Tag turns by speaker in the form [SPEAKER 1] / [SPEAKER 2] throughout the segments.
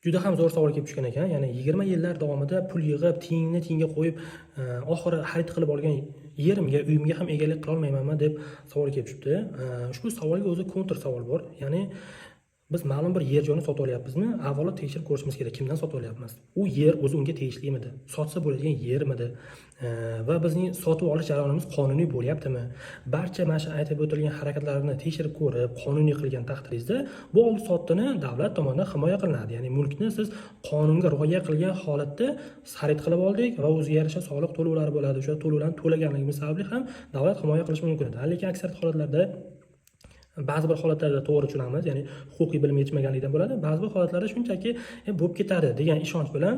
[SPEAKER 1] Juda ham zo'r savol kelib tushgan ekan. Ya'ni 20 yillar davomida pul yig'ib, tiyinni tiyinga qo'yib, oxiri xarid qilib olgan yerimga, uyimga ham egalik qila olmaymanmi deb savol kelib tushibdi. Ushbu savolga o'zi kontr savol bor. Ya'ni biz ma'lum bir yer joyni sotib olyapmizmi? Avvalo tekshirib ko'rishimiz kerak, kimdan sotib olyapmiz. U yer o'zi unga tegishlimidi? Sotsa bo'ladigan yermidi? Va bizning sotib olish jarayonimiz qonuniy bo'lyaptimi? Barcha mana shu aytib o'tilgan harakatlarni tekshirib ko'rib, qonuniy qilgan taqdiringizda bu oldi-sotdini davlat tomonidan himoya qilinadi. Ya'ni mulkni siz qonunga rioya qilgan holatda xarid qilib oldik va o'ziga yarasha soliq to'lovlari bo'ladi. O'sha to'lovlarni to'laganligimiz sababli ham davlat himoya qilishi mumkin edi. Lekin aksariyat holatlarda ba'zi bir holatlarda to'g'ri tushunamiz, ya'ni huquqiy bilim yetishmaganlikdan bo'ladi. Ba'zi bir holatlarda shunchaki bo'lib ketadi degan ishonch bilan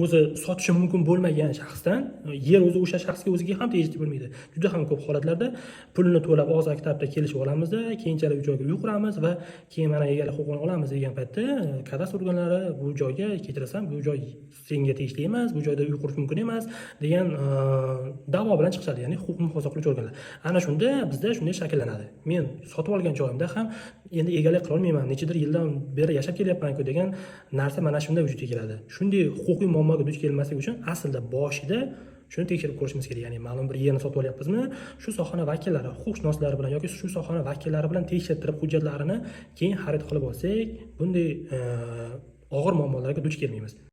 [SPEAKER 1] o'zi sotishi mumkin bo'lmagan shaxsdan yer o'zi o'sha shaxsga o'ziga ham tegishli bo'lmaydi. Juda ham ko'p holatlarda pulni to'lab og'zaki kitobda kelishib olamizda, keyinchalik u joyga uy quramiz va keyin mana egalik huquqini olamiz degan paytda kadastr organlari bu joyga kechirasan, bu joy senga tegishli emas, bu joyda uy qurish mumkin emas degan da'vo bilan chiqadi, ya'ni huquq muhofaza qiluvchi organlar. Ana shunda bizda shunday shakllanadi. Men sotib olgan joyimda ham endi egalik qila olmayman, nechadir yildan beri yashab kelyapman-ku degan narsa mana shunda vujudga keladi. Shunday huquqiy muammoga duch kelmaslik uchun aslida boshida shuni tekshirib ko'rishimiz kerak. Ya'ni ma'lum bir yerni sotib olyapmizmi? Shu sohani vakillari, huquqshunoslari bilan yoki shu sohani vakillari bilan tekshirtirib hujjatlarini keyin xarid qilib olsak, bunday og'ir muammolarga duch kelmaymiz.